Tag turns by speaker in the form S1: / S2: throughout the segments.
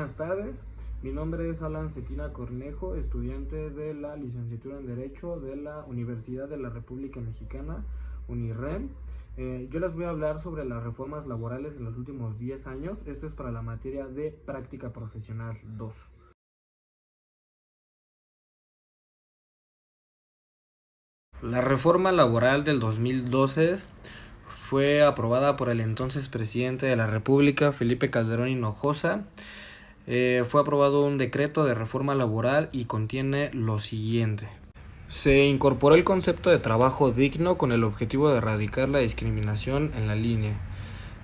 S1: Buenas tardes, mi nombre es Alan Cetina Cornejo, estudiante de la licenciatura en Derecho de la Universidad de la República Mexicana, UNIRREM. Yo les voy a hablar sobre las reformas laborales en los últimos 10 años. Esto es para la materia de Práctica Profesional 2. La reforma laboral del 2012 fue aprobada por el entonces presidente de la República, Felipe Calderón Hinojosa. Fue aprobado un decreto de reforma laboral y contiene lo siguiente. Se incorporó el concepto de trabajo digno con el objetivo de erradicar la discriminación en la línea.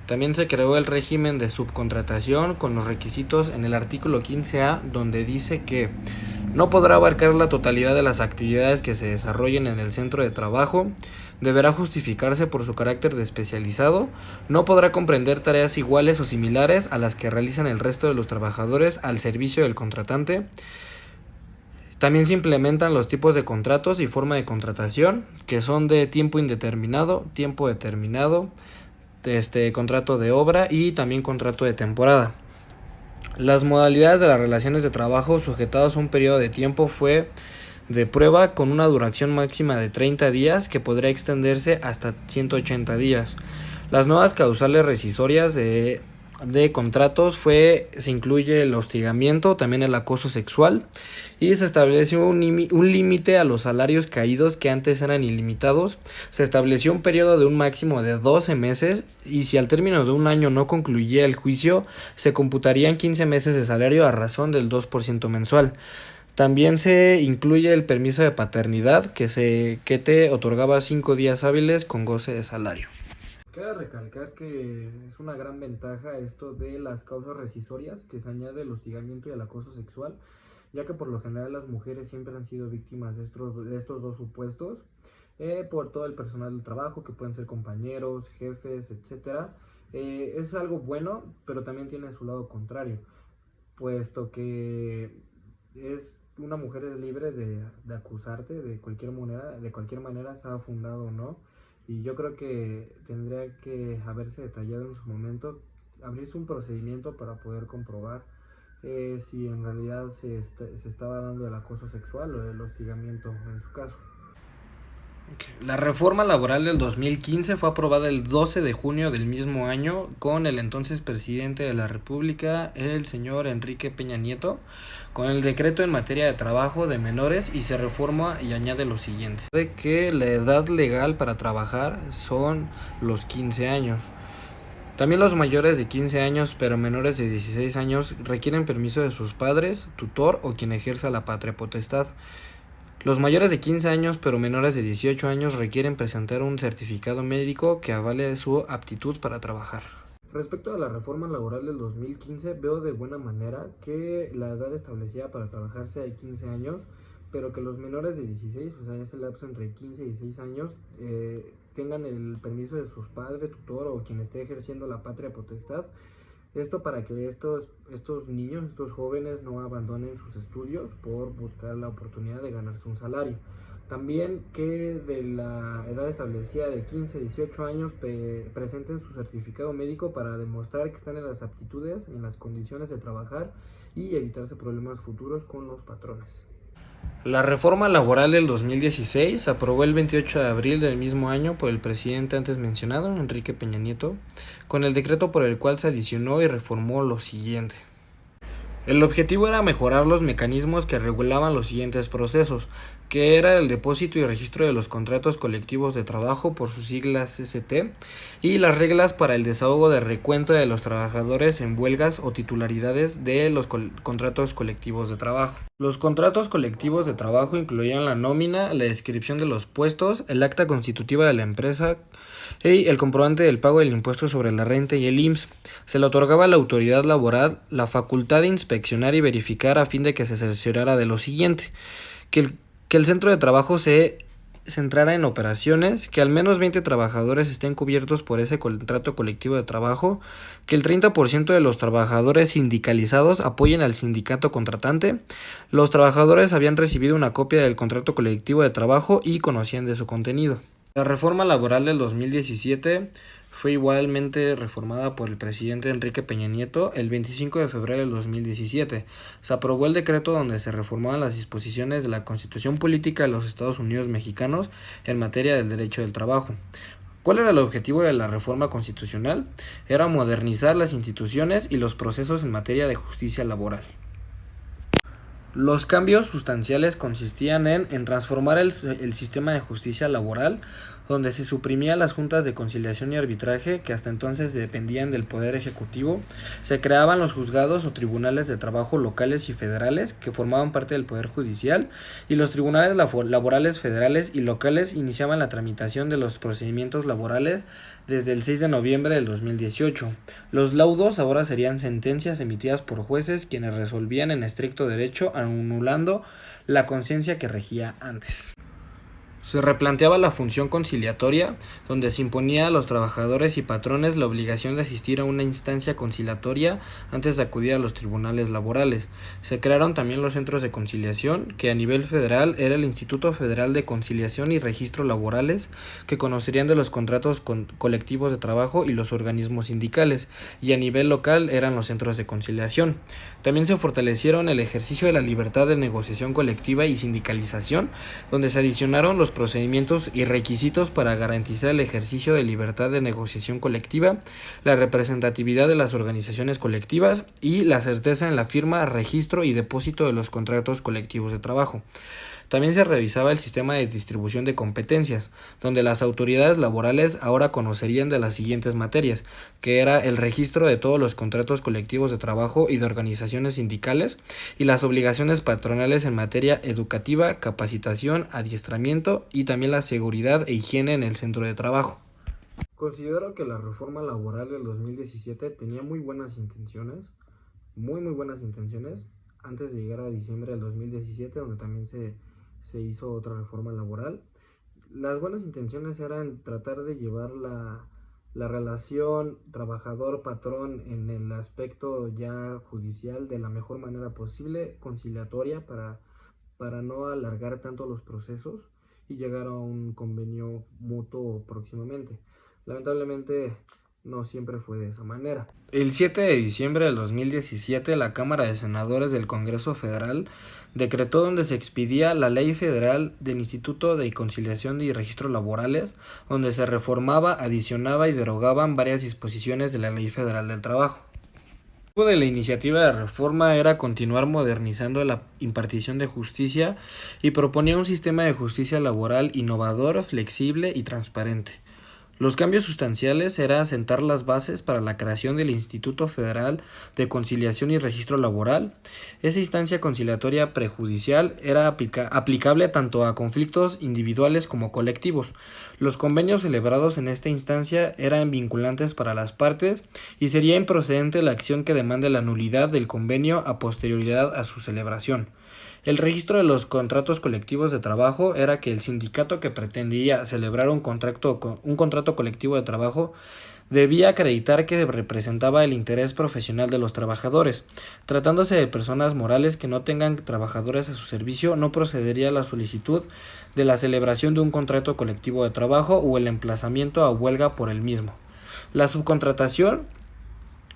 S1: También se creó el régimen de subcontratación con los requisitos en el artículo 15A, donde dice que no podrá abarcar la totalidad de las actividades que se desarrollen en el centro de trabajo, deberá justificarse por su carácter de especializado, no podrá comprender tareas iguales o similares a las que realizan el resto de los trabajadores al servicio del contratante. También se implementan los tipos de contratos y forma de contratación, que son de tiempo indeterminado, tiempo determinado, contrato de obra y también contrato de temporada. Las modalidades de las relaciones de trabajo sujetadas a un periodo de tiempo fue de prueba con una duración máxima de 30 días que podría extenderse hasta 180 días. Las nuevas causales rescisorias de contratos se incluye el hostigamiento, también el acoso sexual, y se estableció un límite a los salarios caídos que antes eran ilimitados. Se estableció un periodo de un máximo de 12 meses y si al término de un año no concluía el juicio, se computarían 15 meses de salario a razón del 2% mensual. También se incluye el permiso de paternidad que te otorgaba 5 días hábiles con goce de salario. Cabe recalcar que es una gran ventaja esto de las causas rescisorias, que se añade el hostigamiento y el acoso sexual, ya que por lo general las mujeres siempre han sido víctimas de estos dos supuestos, por todo el personal del trabajo, que pueden ser compañeros, jefes, etc. Es algo bueno, pero también tiene su lado contrario, puesto que una mujer es libre de acusarte de cualquier manera, sea fundado o no. Y yo creo que tendría que haberse detallado en su momento, abrirse un procedimiento para poder comprobar si en realidad se estaba dando el acoso sexual o el hostigamiento en su caso. La reforma laboral del 2015 fue aprobada el 12 de junio del mismo año con el entonces presidente de la República, el señor Enrique Peña Nieto, con el decreto en materia de trabajo de menores, y se reforma y añade lo siguiente: de que la edad legal para trabajar son los 15 años. También los mayores de 15 años pero menores de 16 años requieren permiso de sus padres, tutor o quien ejerza la patria potestad. Los mayores de 15 años pero menores de 18 años requieren presentar un certificado médico que avale su aptitud para trabajar. Respecto a la reforma laboral del 2015, veo de buena manera que la edad establecida para trabajar sea de 15 años, pero que los menores de 16, o sea, ese lapso entre 15 y 16 años, tengan el permiso de sus padres, tutor o quien esté ejerciendo la patria potestad. Esto para que estos niños, estos jóvenes no abandonen sus estudios por buscar la oportunidad de ganarse un salario. También que de la edad establecida de 15 a 18 años presenten su certificado médico para demostrar que están en las aptitudes, en las condiciones de trabajar y evitarse problemas futuros con los patrones. La reforma laboral del 2016 se aprobó el 28 de abril del mismo año por el presidente antes mencionado, Enrique Peña Nieto, con el decreto por el cual se adicionó y reformó lo siguiente. El objetivo era mejorar los mecanismos que regulaban los siguientes procesos, que era el depósito y registro de los contratos colectivos de trabajo, por sus siglas ST, y las reglas para el desahogo de recuento de los trabajadores en huelgas o titularidades de los contratos colectivos de trabajo. Los contratos colectivos de trabajo incluían la nómina, la descripción de los puestos, el acta constitutiva de la empresa y el comprobante del pago del impuesto sobre la renta y el IMSS. Se le otorgaba a la autoridad laboral la facultad de inspeccionar y verificar a fin de que se cerciorara de lo siguiente: que el centro de trabajo se centrara en operaciones, que al menos 20 trabajadores estén cubiertos por ese contrato colectivo de trabajo, que el 30% de los trabajadores sindicalizados apoyen al sindicato contratante, los trabajadores habían recibido una copia del contrato colectivo de trabajo y conocían de su contenido. La reforma laboral del 2017 fue igualmente reformada por el presidente Enrique Peña Nieto el 25 de febrero del 2017. Se aprobó el decreto donde se reformaban las disposiciones de la Constitución Política de los Estados Unidos Mexicanos en materia del derecho del trabajo. ¿Cuál era el objetivo de la reforma constitucional? Era modernizar las instituciones y los procesos en materia de justicia laboral. Los cambios sustanciales consistían en transformar el sistema de justicia laboral, donde se suprimían las juntas de conciliación y arbitraje que hasta entonces dependían del Poder Ejecutivo, se creaban los juzgados o tribunales de trabajo locales y federales que formaban parte del Poder Judicial, y los tribunales laborales federales y locales iniciaban la tramitación de los procedimientos laborales desde el 6 de noviembre del 2018. Los laudos ahora serían sentencias emitidas por jueces quienes resolvían en estricto derecho, anulando la conciencia que regía antes. Se replanteaba la función conciliatoria, donde se imponía a los trabajadores y patrones la obligación de asistir a una instancia conciliatoria antes de acudir a los tribunales laborales. Se crearon también los centros de conciliación, que a nivel federal era el Instituto Federal de Conciliación y Registro Laborales, que conocerían de los contratos colectivos de trabajo y los organismos sindicales, y a nivel local eran los centros de conciliación. También se fortalecieron el ejercicio de la libertad de negociación colectiva y sindicalización, donde se adicionaron los procedimientos y requisitos para garantizar el ejercicio de libertad de negociación colectiva, la representatividad de las organizaciones colectivas y la certeza en la firma, registro y depósito de los contratos colectivos de trabajo. También se revisaba el sistema de distribución de competencias, donde las autoridades laborales ahora conocerían de las siguientes materias, que era el registro de todos los contratos colectivos de trabajo y de organizaciones sindicales, y las obligaciones patronales en materia educativa, capacitación, adiestramiento y también la seguridad e higiene en el centro de trabajo. Considero que la reforma laboral del 2017 tenía muy buenas intenciones, muy buenas intenciones, antes de llegar a diciembre del 2017, donde también se hizo otra reforma laboral. Las buenas intenciones eran tratar de llevar la relación trabajador-patrón en el aspecto ya judicial de la mejor manera posible, conciliatoria, para no alargar tanto los procesos y llegar a un convenio mutuo próximamente. Lamentablemente no siempre fue de esa manera. El 7 de diciembre del 2017, la Cámara de Senadores del Congreso Federal decretó donde se expedía la Ley Federal del Instituto de Conciliación y Registro Laborales, donde se reformaba, adicionaba y derogaban varias disposiciones de la Ley Federal del Trabajo. El objetivo de la iniciativa de reforma era continuar modernizando la impartición de justicia y proponía un sistema de justicia laboral innovador, flexible y transparente. Los cambios sustanciales era sentar las bases para la creación del Instituto Federal de Conciliación y Registro Laboral. Esa instancia conciliatoria prejudicial era aplicable tanto a conflictos individuales como colectivos. Los convenios celebrados en esta instancia eran vinculantes para las partes y sería improcedente la acción que demande la nulidad del convenio a posterioridad a su celebración. El registro de los contratos colectivos de trabajo era que el sindicato que pretendía celebrar un contrato colectivo de trabajo debía acreditar que representaba el interés profesional de los trabajadores. Tratándose de personas morales que no tengan trabajadores a su servicio, no procedería la solicitud de la celebración de un contrato colectivo de trabajo o el emplazamiento a huelga por el mismo. La subcontratación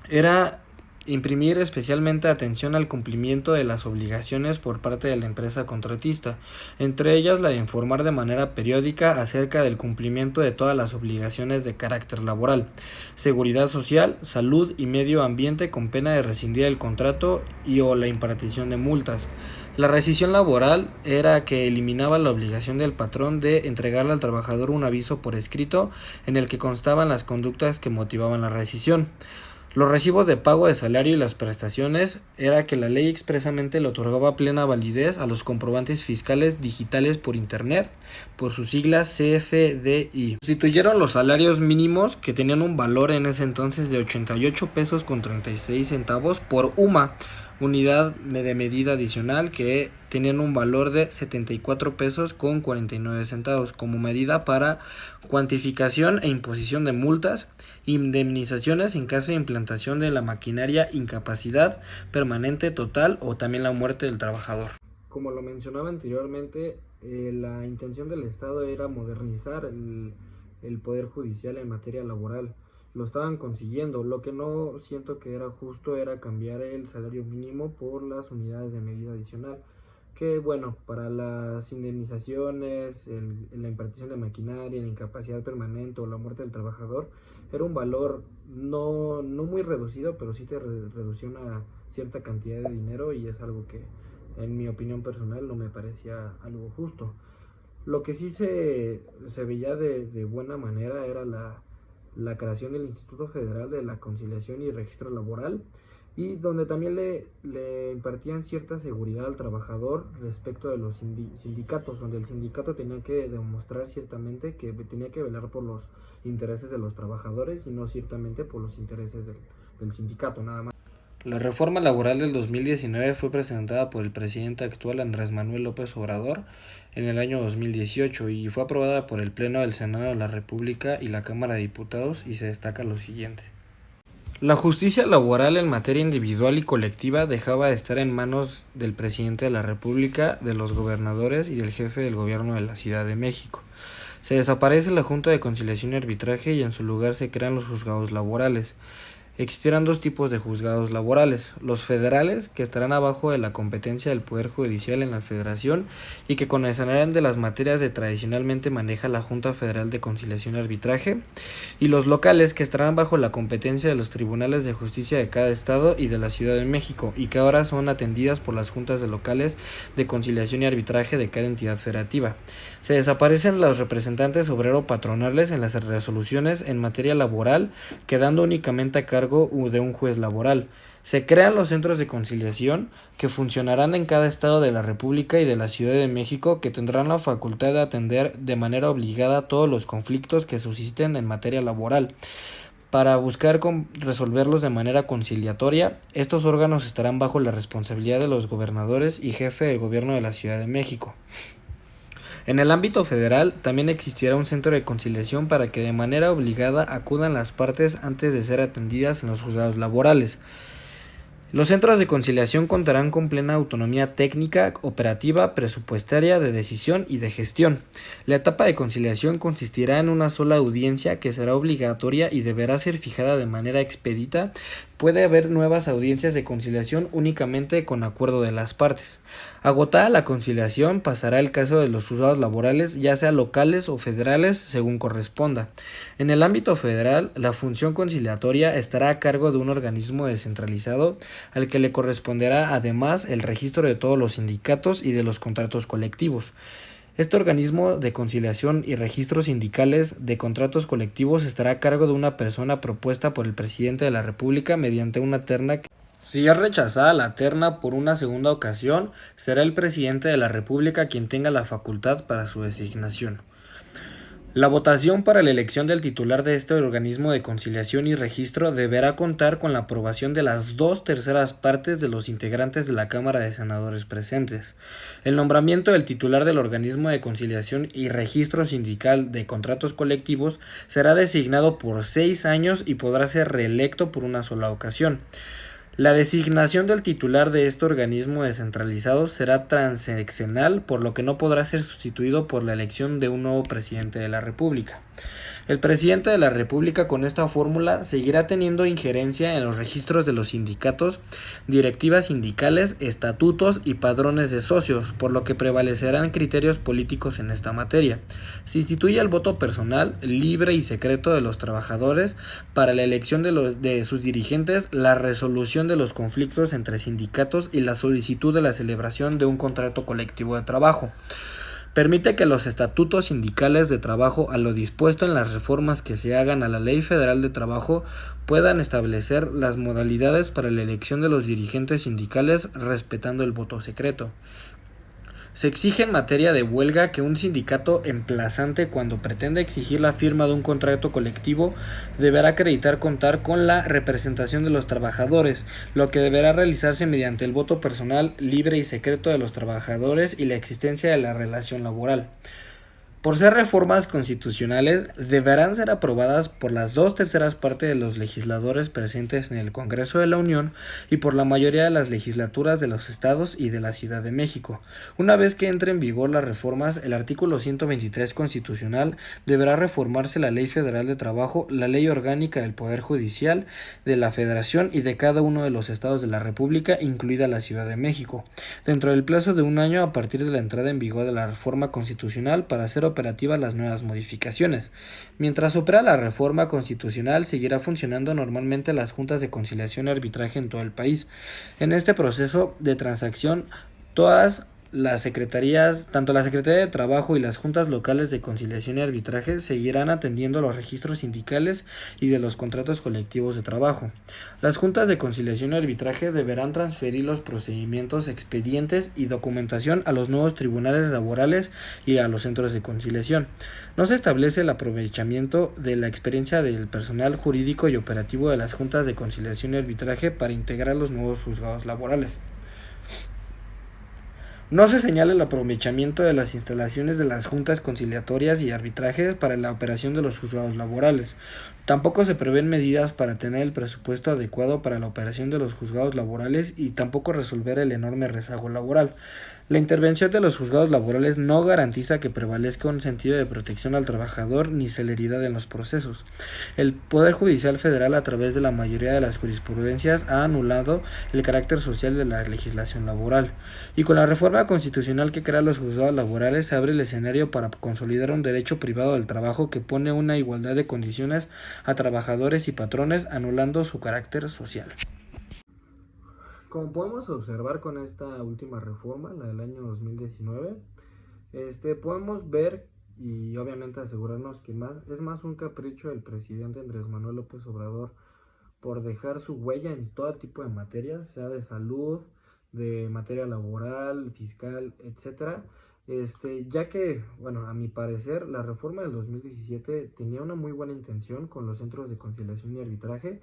S1: era imprimir especialmente atención al cumplimiento de las obligaciones por parte de la empresa contratista, entre ellas la de informar de manera periódica acerca del cumplimiento de todas las obligaciones de carácter laboral, seguridad social, salud y medio ambiente con pena de rescindir el contrato y o la impartición de multas. La rescisión laboral era que eliminaba la obligación del patrón de entregarle al trabajador un aviso por escrito en el que constaban las conductas que motivaban la rescisión. Los recibos de pago de salario y las prestaciones era que la ley expresamente le otorgaba plena validez a los comprobantes fiscales digitales por internet, por sus siglas CFDI. Sustituyeron los salarios mínimos que tenían un valor en ese entonces de 88 pesos con 36 centavos por unidad de medida adicional que tenían un valor de 74 pesos con 49 centavos como medida para cuantificación e imposición de multas, indemnizaciones en caso de implantación de la maquinaria, incapacidad permanente total o también la muerte del trabajador. Como lo mencionaba anteriormente, la intención del Estado era modernizar el Poder Judicial en materia laboral. lo estaban consiguiendo. Lo que no siento que era justo era cambiar el salario mínimo por las unidades de medida adicional, que bueno, para las indemnizaciones, la impartición de maquinaria, la incapacidad permanente o la muerte del trabajador, era un valor no muy reducido, pero sí te reducía una cierta cantidad de dinero, y es algo que en mi opinión personal no me parecía algo justo. Lo que sí se veía de buena manera era la creación del Instituto Federal de la Conciliación y Registro Laboral, y donde también le impartían cierta seguridad al trabajador respecto de los sindicatos, donde el sindicato tenía que demostrar ciertamente que tenía que velar por los intereses de los trabajadores y no ciertamente por los intereses del sindicato, nada más. La reforma laboral del 2019 fue presentada por el presidente actual Andrés Manuel López Obrador en el año 2018 y fue aprobada por el Pleno del Senado de la República y la Cámara de Diputados, y se destaca lo siguiente. La justicia laboral en materia individual y colectiva dejaba de estar en manos del presidente de la República, de los gobernadores y del jefe del gobierno de la Ciudad de México. Se desaparece la Junta de Conciliación y Arbitraje y en su lugar se crean los juzgados laborales. Existirán dos tipos de juzgados laborales: los federales, que estarán abajo de la competencia del Poder Judicial en la Federación y que conocerán de las materias que tradicionalmente maneja la Junta Federal de Conciliación y Arbitraje, y los locales, que estarán bajo la competencia de los tribunales de justicia de cada estado y de la Ciudad de México, y que ahora son atendidas por las juntas de locales de conciliación y arbitraje de cada entidad federativa. Se desaparecen los representantes obrero-patronales en las resoluciones en materia laboral, quedando únicamente a cargo de un juez laboral. Se crean los centros de conciliación, que funcionarán en cada estado de la República y de la Ciudad de México, que tendrán la facultad de atender de manera obligada todos los conflictos que susciten en materia laboral. Para buscar resolverlos de manera conciliatoria, estos órganos estarán bajo la responsabilidad de los gobernadores y jefe del gobierno de la Ciudad de México. En el ámbito federal también existirá un centro de conciliación para que de manera obligada acudan las partes antes de ser atendidas en los juzgados laborales. Los centros de conciliación contarán con plena autonomía técnica, operativa, presupuestaria, de decisión y de gestión. La etapa de conciliación consistirá en una sola audiencia que será obligatoria y deberá ser fijada de manera expedita. Puede haber nuevas audiencias de conciliación únicamente con acuerdo de las partes. Agotada la conciliación, pasará el caso de los juzgados laborales, ya sea locales o federales, según corresponda. En el ámbito federal, la función conciliatoria estará a cargo de un organismo descentralizado, al que le corresponderá además el registro de todos los sindicatos y de los contratos colectivos. Este organismo de conciliación y registros sindicales de contratos colectivos estará a cargo de una persona propuesta por el presidente de la República mediante una terna. Si es rechazada la terna por una segunda ocasión, será el presidente de la República quien tenga la facultad para su designación. La votación para la elección del titular de este organismo de conciliación y registro deberá contar con la aprobación de las 2/3 partes de los integrantes de la Cámara de Senadores presentes. El nombramiento del titular del organismo de conciliación y registro sindical de contratos colectivos será designado por 6 años y podrá ser reelecto por una sola ocasión. La designación del titular de este organismo descentralizado será transeccional, por lo que no podrá ser sustituido por la elección de un nuevo presidente de la República. El presidente de la República, con esta fórmula, seguirá teniendo injerencia en los registros de los sindicatos, directivas sindicales, estatutos y padrones de socios, por lo que prevalecerán criterios políticos en esta materia. Se instituye el voto personal, libre y secreto de los trabajadores para la elección de sus dirigentes, la resolución de los conflictos entre sindicatos y la solicitud de la celebración de un contrato colectivo de trabajo. Permite que los estatutos sindicales de trabajo, a lo dispuesto en las reformas que se hagan a la Ley Federal de Trabajo, puedan establecer las modalidades para la elección de los dirigentes sindicales respetando el voto secreto. Se exige en materia de huelga que un sindicato emplazante, cuando pretenda exigir la firma de un contrato colectivo, deberá acreditar contar con la representación de los trabajadores, lo que deberá realizarse mediante el voto personal, libre y secreto de los trabajadores y la existencia de la relación laboral. Por ser reformas constitucionales, deberán ser aprobadas por las 2/3 de los legisladores presentes en el Congreso de la Unión y por la mayoría de las legislaturas de los estados y de la Ciudad de México. Una vez que entre en vigor las reformas, el artículo 123 constitucional deberá reformarse la Ley Federal de Trabajo, la Ley Orgánica del Poder Judicial de la Federación y de cada uno de los estados de la República, incluida la Ciudad de México, dentro del plazo de un año a partir de la entrada en vigor de la reforma constitucional para hacer operativas las nuevas modificaciones. Mientras opera la reforma constitucional, seguirá funcionando normalmente las juntas de conciliación y arbitraje en todo el país. En este proceso de transacción, todas las secretarías, tanto la Secretaría de Trabajo y las juntas locales de conciliación y arbitraje seguirán atendiendo los registros sindicales y de los contratos colectivos de trabajo. Las juntas de conciliación y arbitraje deberán transferir los procedimientos, expedientes y documentación a los nuevos tribunales laborales y a los centros de conciliación. No se establece el aprovechamiento de la experiencia del personal jurídico y operativo de las juntas de conciliación y arbitraje para integrar los nuevos juzgados laborales. No se señala el aprovechamiento de las instalaciones de las juntas conciliatorias y arbitraje para la operación de los juzgados laborales. Tampoco se prevén medidas para tener el presupuesto adecuado para la operación de los juzgados laborales y tampoco resolver el enorme rezago laboral. La intervención de los juzgados laborales no garantiza que prevalezca un sentido de protección al trabajador ni celeridad en los procesos. El Poder Judicial Federal, a través de la mayoría de las jurisprudencias, ha anulado el carácter social de la legislación laboral. Y con la reforma constitucional que crea los juzgados laborales, se abre el escenario para consolidar un derecho privado al trabajo que pone una igualdad de condiciones a trabajadores y patrones, anulando su carácter social. Como podemos observar con esta última reforma, la del año 2019, podemos ver y obviamente asegurarnos que es más un capricho del presidente Andrés Manuel López Obrador por dejar su huella en todo tipo de materias, sea de salud, de materia laboral, fiscal, etcétera. Ya que, bueno, a mi parecer, la reforma del 2017 tenía una muy buena intención con los centros de conciliación y arbitraje,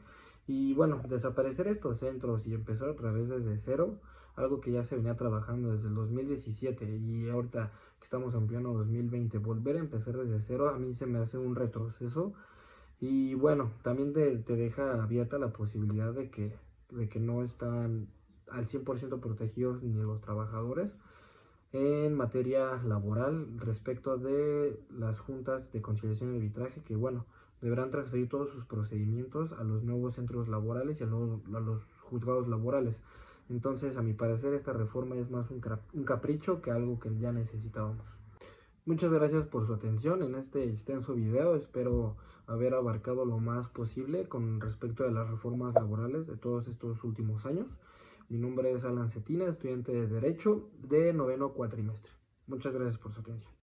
S1: y bueno, desaparecer estos centros y empezar otra vez desde cero, algo que ya se venía trabajando desde el 2017 y ahorita que estamos en pleno 2020, volver a empezar desde cero a mí se me hace un retroceso. Y bueno, también te deja abierta la posibilidad de que no están al 100% protegidos ni los trabajadores en materia laboral respecto de las juntas de conciliación y arbitraje, que bueno, deberán transferir todos sus procedimientos a los nuevos centros laborales y a los juzgados laborales. Entonces, a mi parecer, esta reforma es más un capricho que algo que ya necesitábamos. Muchas gracias por su atención en este extenso video. Espero haber abarcado lo más posible con respecto a las reformas laborales de todos estos últimos años. Mi nombre es Alan Cetina, estudiante de Derecho de noveno cuatrimestre. Muchas gracias por su atención.